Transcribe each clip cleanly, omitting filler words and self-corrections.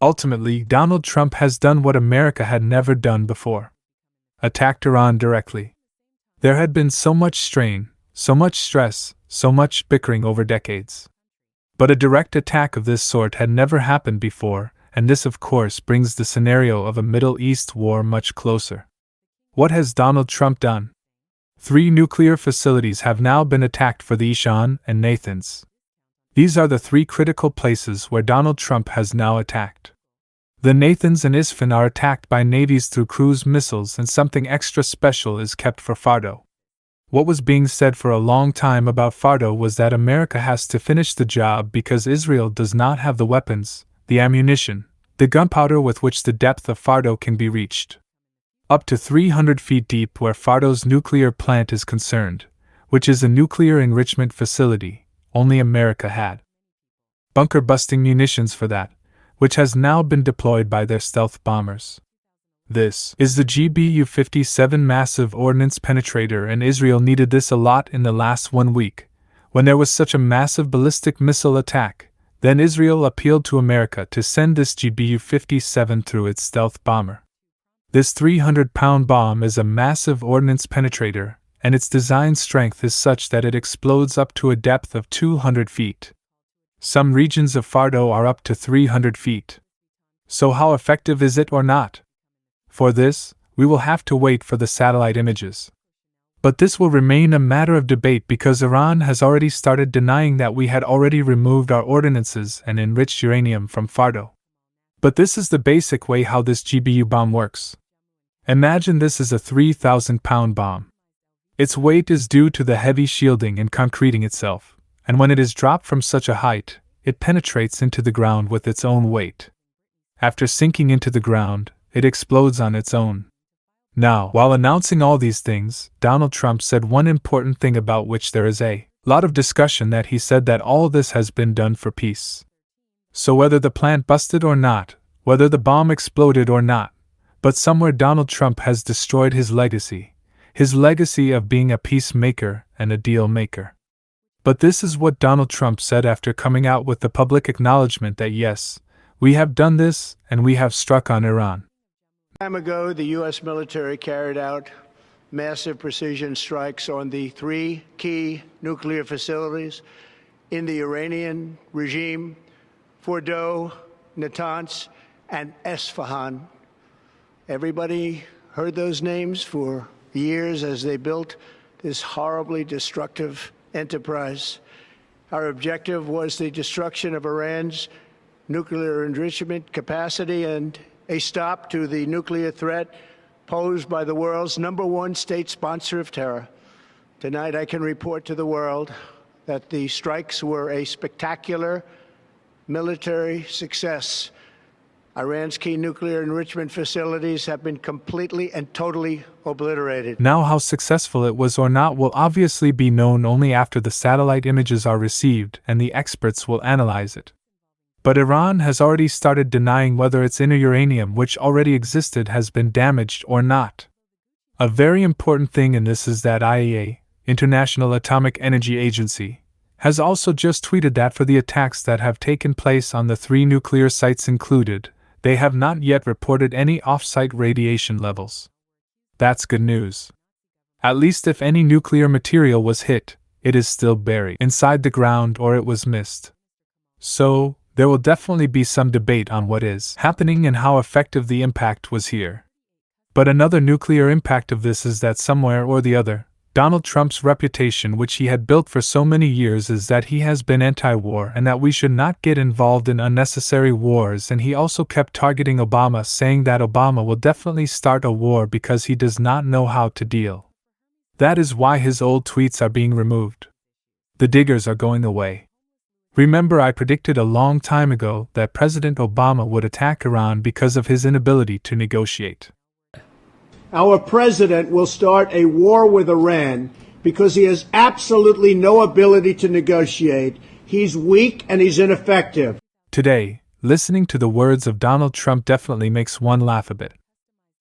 Ultimately, Donald Trump has done what America had never done before: attacked Iran directly. There had been so much strain, so much stress, so much bickering over decades. But a direct attack of this sort had never happened before, and this of course brings the scenario of a Middle East war much closer. What has Donald Trump done? 3 nuclear facilities have now been attacked for the Ishan and Nathans. These are the 3 critical places where Donald Trump has now attacked. The Nathans and Isfahan are attacked by navies through cruise missiles, and something extra special is kept for Fordo. What was being said for a long time about Fordo was that America has to finish the job because Israel does not have the weapons, the ammunition, the gunpowder with which the depth of Fordo can be reached. Up to 300 feet deep where Fordo's nuclear plant is concerned, which is a nuclear enrichment facility, only America had bunker-busting munitions for that, which has now been deployed by their stealth bombers. This is the GBU-57 massive ordnance penetrator, and Israel needed this a lot in the last 1 week, when there was such a massive ballistic missile attack. Then Israel appealed to America to send this GBU-57 through its stealth bomber. This 300-pound bomb is a massive ordnance penetrator, and its design strength is such that it explodes up to a depth of 200 feet. Some regions of Fordo are up to 300 feet. So how effective is it or not? For this, we will have to wait for the satellite images. But this will remain a matter of debate because Iran has already started denying that we had already removed our ordnances and enriched uranium from Fordo. But this is the basic way how this GBU bomb works. Imagine this is a 3,000-pound bomb. Its weight is due to the heavy shielding and concreting itself, and when it is dropped from such a height, it penetrates into the ground with its own weight. After sinking into the ground, it explodes on its own. Now, while announcing all these things, Donald Trump said one important thing about which there is a lot of discussion, that he said that all this has been done for peace. So whether the plant busted or not, whether the bomb exploded or not, but somewhere Donald Trump has destroyed his legacy of being a peacemaker and a deal maker. But this is what Donald Trump said after coming out with the public acknowledgement that yes, we have done this and we have struck on Iran. Time ago, the U.S. military carried out massive precision strikes on the 3 key nuclear facilities in the Iranian regime: Fordo, Natanz, and Esfahan. Everybody heard those names for years as they built this horribly destructive enterprise. Our objective was the destruction of Iran's nuclear enrichment capacity and a stop to the nuclear threat posed by the world's #1 state sponsor of terror. Tonight, I can report to the world that the strikes were a spectacular military success. Iran's key nuclear enrichment facilities have been completely and totally obliterated. Now, how successful it was or not will obviously be known only after the satellite images are received and the experts will analyze it. But Iran has already started denying whether its inner uranium, which already existed, has been damaged or not. A very important thing in this is that IAEA, International Atomic Energy Agency, has also just tweeted that for the attacks that have taken place on the 3 nuclear sites included, they have not yet reported any off-site radiation levels. That's good news. At least if any nuclear material was hit, it is still buried inside the ground or it was missed. So, there will definitely be some debate on what is happening and how effective the impact was here. But another nuclear impact of this is that somewhere or the other, Donald Trump's reputation, which he had built for so many years, is that he has been anti-war and that we should not get involved in unnecessary wars, and he also kept targeting Obama, saying that Obama will definitely start a war because he does not know how to deal. That is why his old tweets are being removed. The diggers are going away. Remember, I predicted a long time ago that President Obama would attack Iran because of his inability to negotiate. Our president will start a war with Iran because he has absolutely no ability to negotiate. He's weak and he's ineffective. Today, listening to the words of Donald Trump definitely makes one laugh a bit.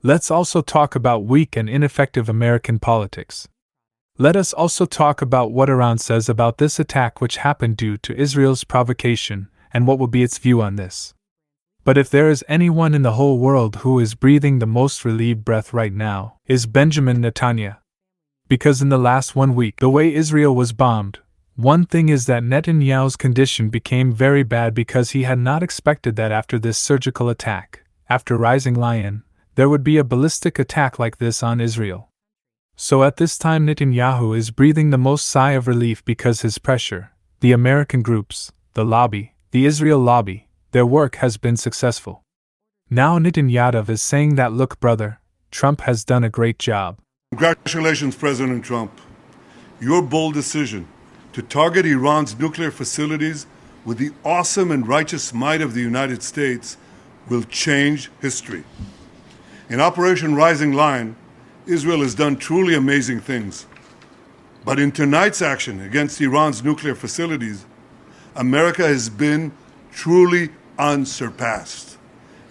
Let's also talk about weak and ineffective American politics. Let us also talk about what Iran says about this attack, which happened due to Israel's provocation, and what will be its view on this. But if there is anyone in the whole world who is breathing the most relieved breath right now, is Benjamin Netanyahu. Because in the last 1 week, the way Israel was bombed, one thing is that Netanyahu's condition became very bad because he had not expected that after this surgical attack, after Rising Lion, there would be a ballistic attack like this on Israel. So at this time Netanyahu is breathing the most sigh of relief because his pressure, the American groups, the lobby, the Israel lobby, their work has been successful. Now Netanyahu is saying that, look brother, Trump has done a great job. Congratulations, President Trump. Your bold decision to target Iran's nuclear facilities with the awesome and righteous might of the United States will change history. In Operation Rising Lion, Israel has done truly amazing things. But in tonight's action against Iran's nuclear facilities, America has been truly unsurpassed.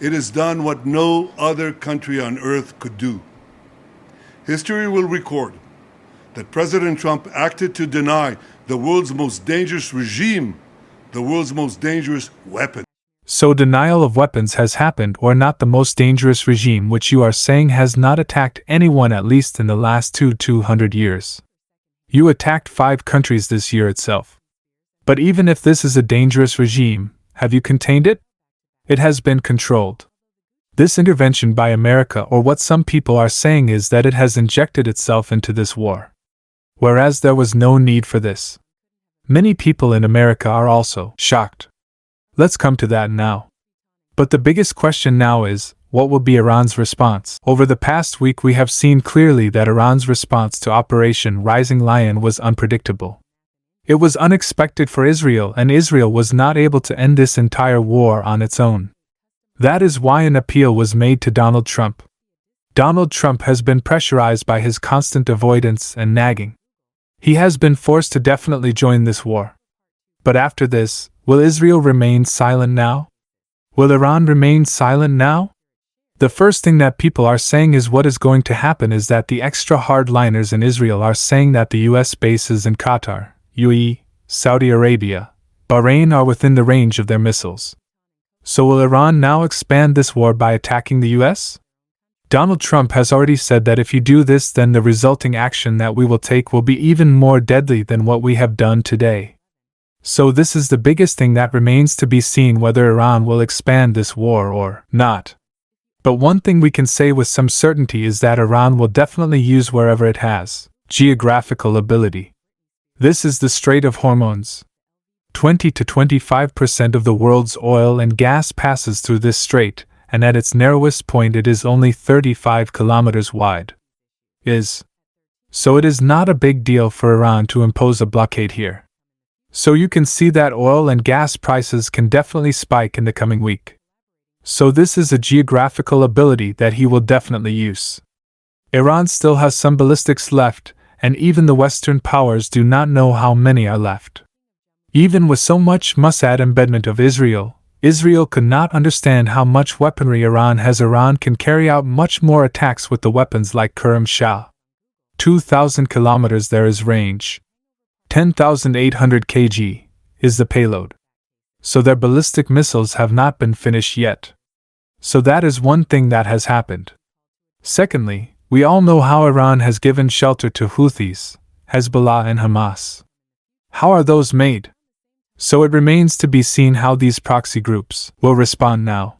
It has done what no other country on earth could do. History will record that President Trump acted to deny the world's most dangerous regime the world's most dangerous weapon. So denial of weapons has happened, or not the most dangerous regime, which you are saying has not attacked anyone at least in the last 200 years. You attacked 5 countries this year itself. But even if this is a dangerous regime, have you contained it? It has been controlled. This intervention by America, or what some people are saying, is that it has injected itself into this war. Whereas there was no need for this. Many people in America are also shocked. Let's come to that now. But the biggest question now is, what will be Iran's response? Over the past week we have seen clearly that Iran's response to Operation Rising Lion was unpredictable. It was unexpected for Israel, and Israel was not able to end this entire war on its own. That is why an appeal was made to Donald Trump. Donald Trump has been pressurized by his constant avoidance and nagging. He has been forced to definitely join this war. But after this, will Israel remain silent now? Will Iran remain silent now? The first thing that people are saying is what is going to happen is that the extra hardliners in Israel are saying that the US bases in Qatar, UAE, Saudi Arabia, Bahrain are within the range of their missiles. So will Iran now expand this war by attacking the US? Donald Trump has already said that if you do this, then the resulting action that we will take will be even more deadly than what we have done today. So this is the biggest thing that remains to be seen, whether Iran will expand this war or not. But one thing we can say with some certainty is that Iran will definitely use wherever it has geographical ability. This is the Strait of Hormuz. 20 to 25% of the world's oil and gas passes through this strait, and at its narrowest point it is only 35 kilometers wide. So it is not a big deal for Iran to impose a blockade here. So you can see that oil and gas prices can definitely spike in the coming week. So this is a geographical ability that he will definitely use. Iran still has some ballistics left, and even the Western powers do not know how many are left. Even with so much Mossad embedment of Israel, Israel could not understand how much weaponry Iran has. Iran can carry out much more attacks with the weapons like Kerem Shah. 2,000 kilometers there is range. 10,800 kg is the payload. So their ballistic missiles have not been finished yet. So that is one thing that has happened. Secondly, we all know how Iran has given shelter to Houthis, Hezbollah and Hamas. How are those made? So it remains to be seen how these proxy groups will respond now.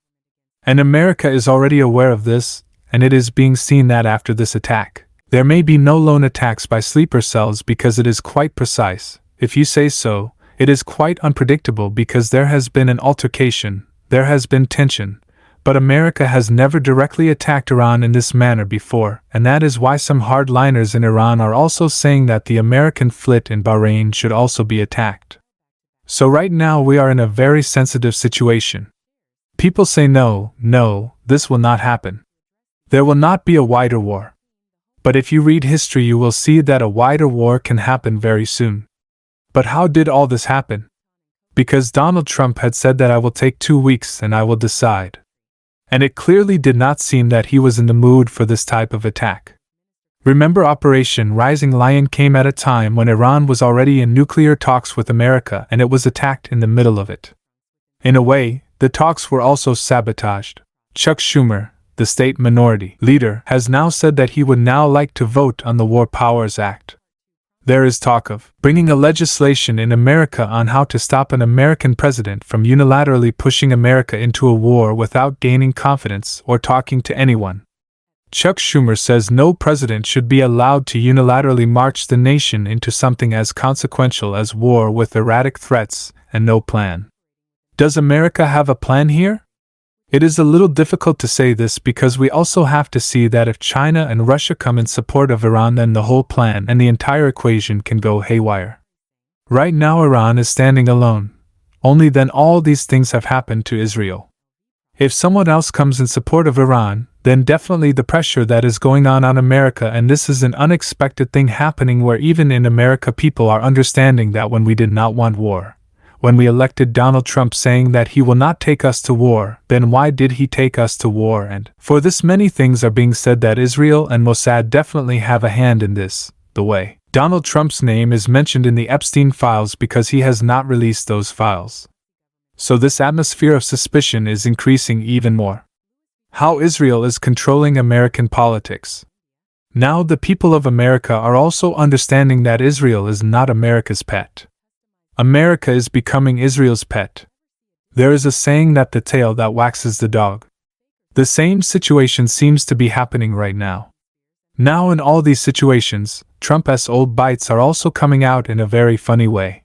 And America is already aware of this, and it is being seen that after this attack, there may be no lone attacks by sleeper cells because it is quite precise. If you say so, it is quite unpredictable because there has been an altercation, there has been tension, but America has never directly attacked Iran in this manner before, and that is why some hardliners in Iran are also saying that the American fleet in Bahrain should also be attacked. So right now we are in a very sensitive situation. People say no, this will not happen. There will not be a wider war. But if you read history you will see that a wider war can happen very soon. But how did all this happen? Because Donald Trump had said that I will take 2 weeks and I will decide. And it clearly did not seem that he was in the mood for this type of attack. Remember, Operation Rising Lion came at a time when Iran was already in nuclear talks with America and it was attacked in the middle of it. In a way, The talks were also sabotaged. Chuck Schumer, the state minority leader, has now said that he would now like to vote on the War Powers Act. There is talk of bringing a legislation in America on how to stop an American president from unilaterally pushing America into a war without gaining confidence or talking to anyone. Chuck Schumer says no president should be allowed to unilaterally march the nation into something as consequential as war with erratic threats and no plan. Does America have a plan here? It is a little difficult to say this because we also have to see that if China and Russia come in support of Iran, then the whole plan and the entire equation can go haywire. Right now Iran is standing alone. Only then all these things have happened to Israel. If someone else comes in support of Iran, then definitely the pressure that is going on America, and this is an unexpected thing happening where even in America people are understanding that when we did not want war, when we elected Donald Trump saying that he will not take us to war, then why did he take us to war? And for this many things are being said that Israel and Mossad definitely have a hand in this, the way Donald Trump's name is mentioned in the Epstein files because he has not released those files. So this atmosphere of suspicion is increasing even more. How Israel is controlling American politics. Now the people of America are also understanding that Israel is not America's pet. America is becoming Israel's pet. There is a saying that the tail that waxes the dog. The same situation seems to be happening right now. Now in all these situations, Trump's old bites are also coming out in a very funny way.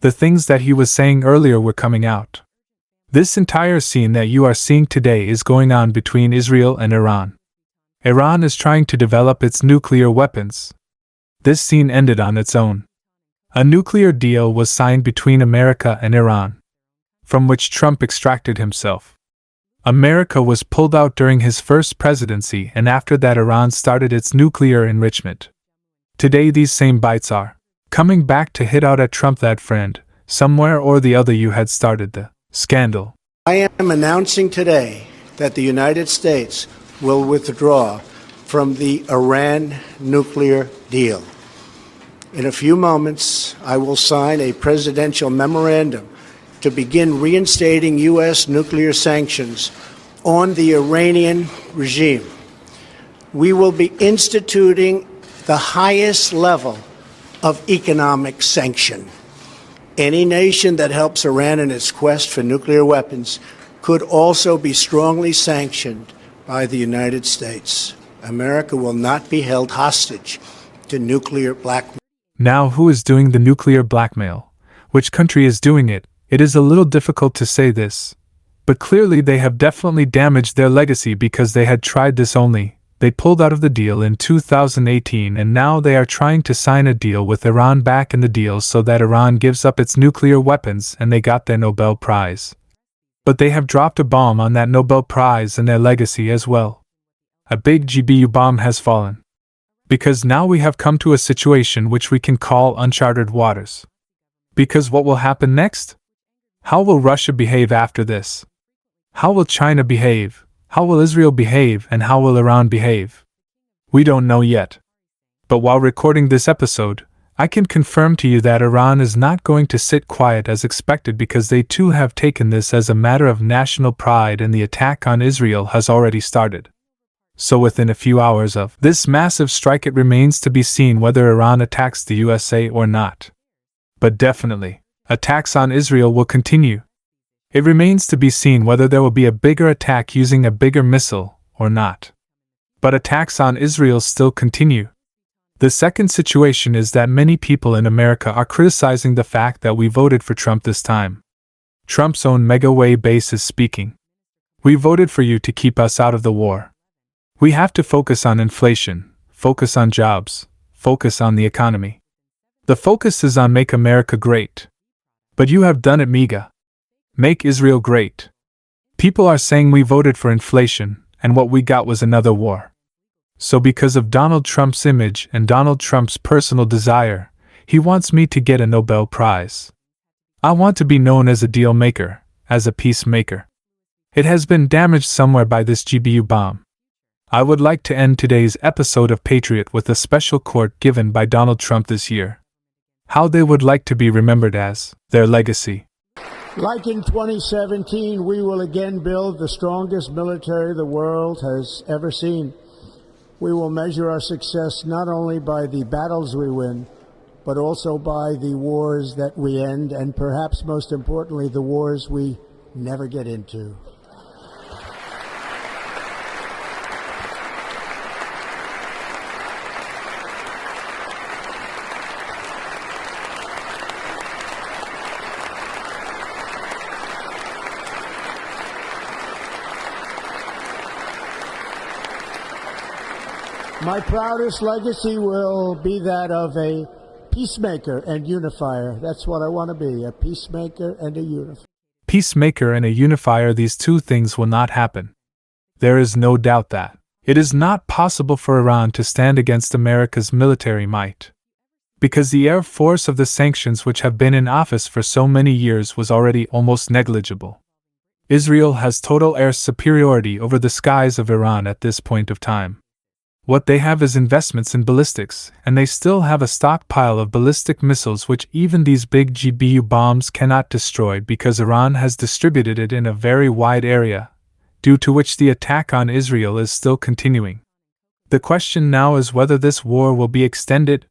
The things that he was saying earlier were coming out. This entire scene that you are seeing today is going on between Israel and Iran. Iran is trying to develop its nuclear weapons. This scene ended on its own. A nuclear deal was signed between America and Iran, from which Trump extracted himself. America was pulled out during his first presidency, and after that Iran started its nuclear enrichment. Today these same bites are coming back to hit out at Trump. That friend, somewhere or the other you had started the scandal. I am announcing today that the United States will withdraw from the Iran nuclear deal. In a few moments, I will sign a presidential memorandum to begin reinstating U.S. nuclear sanctions on the Iranian regime. We will be instituting the highest level of economic sanction. Any nation that helps Iran in its quest for nuclear weapons could also be strongly sanctioned by the United States. America will not be held hostage to nuclear blackmail. Now, who is doing the nuclear blackmail? Which country is doing it? It is a little difficult to say this. But clearly they have definitely damaged their legacy because they had tried this only. They pulled out of the deal in 2018 and now they are trying to sign a deal with Iran back in the deal so that Iran gives up its nuclear weapons and they got their Nobel Prize. But they have dropped a bomb on that Nobel Prize and their legacy as well. A big GBU bomb has fallen. Because now we have come to a situation which we can call uncharted waters. Because what will happen next? How will Russia behave after this? How will China behave? How will Israel behave, and how will Iran behave? We don't know yet. But while recording this episode, I can confirm to you that Iran is not going to sit quiet as expected because they too have taken this as a matter of national pride and the attack on Israel has already started. So within a few hours of this massive strike it remains to be seen whether Iran attacks the USA or not. But definitely, attacks on Israel will continue. It remains to be seen whether there will be a bigger attack using a bigger missile or not. But attacks on Israel still continue. The second situation is that many people in America are criticizing the fact that we voted for Trump this time. Trump's own mega-way base is speaking. We voted for you to keep us out of the war. We have to focus on inflation, focus on jobs, focus on the economy. The focus is on make America great. But you have done it MEGA. Make Israel great. People are saying we voted for inflation, and what we got was another war. So because of Donald Trump's image and Donald Trump's personal desire, he wants me to get a Nobel Prize. I want to be known as a deal maker, as a peacemaker. It has been damaged somewhere by this GBU bomb. I would like to end today's episode of Patriot with a special quote given by Donald Trump this year. How they would like to be remembered as their legacy. Like in 2017, we will again build the strongest military the world has ever seen. We will measure our success not only by the battles we win, but also by the wars that we end, and perhaps most importantly, the wars we never get into. My proudest legacy will be that of a peacemaker and unifier. That's what I want to be, a peacemaker and a unifier. Peacemaker and a unifier, these two things will not happen. There is no doubt that it is not possible for Iran to stand against America's military might, because the air force of the sanctions which have been in office for so many years was already almost negligible. Israel has total air superiority over the skies of Iran at this point of time. What they have is investments in ballistics, and they still have a stockpile of ballistic missiles which even these big GBU bombs cannot destroy because Iran has distributed it in a very wide area, due to which the attack on Israel is still continuing. The question now is whether this war will be extended.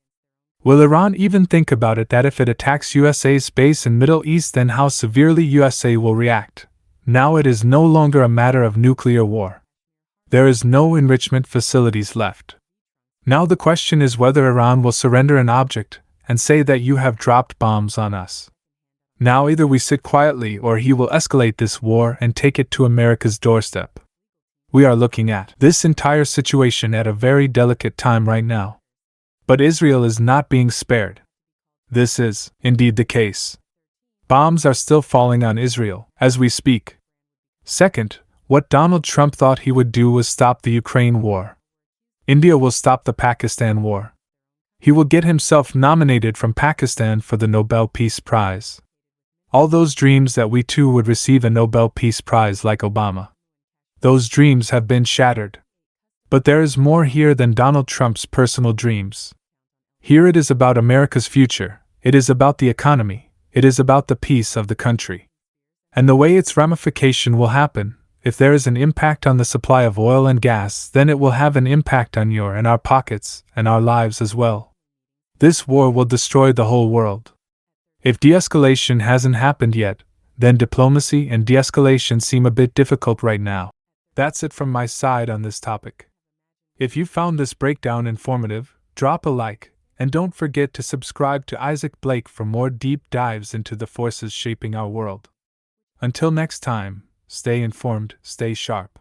Will Iran even think about it that if it attacks USA's base in Middle East, then how severely USA will react? Now it is no longer a matter of nuclear war. There is no enrichment facilities left. Now the question is whether Iran will surrender an object and say that you have dropped bombs on us. Now either we sit quietly or he will escalate this war and take it to America's doorstep. We are looking at this entire situation at a very delicate time right now. But Israel is not being spared. This is, indeed, the case. Bombs are still falling on Israel as we speak. Second, what Donald Trump thought he would do was stop the Ukraine war. India will stop the Pakistan war. He will get himself nominated from Pakistan for the Nobel Peace Prize. All those dreams that we too would receive a Nobel Peace Prize like Obama. Those dreams have been shattered. But there is more here than Donald Trump's personal dreams. Here it is about America's future, it is about the economy, it is about the peace of the country. And the way its ramification will happen. If there is an impact on the supply of oil and gas, then it will have an impact on your and our pockets and our lives as well. This war will destroy the whole world. If de-escalation hasn't happened yet, then diplomacy and de-escalation seem a bit difficult right now. That's it from my side on this topic. If you found this breakdown informative, drop a like, and don't forget to subscribe to Isaac Blake for more deep dives into the forces shaping our world. Until next time, stay informed, stay sharp.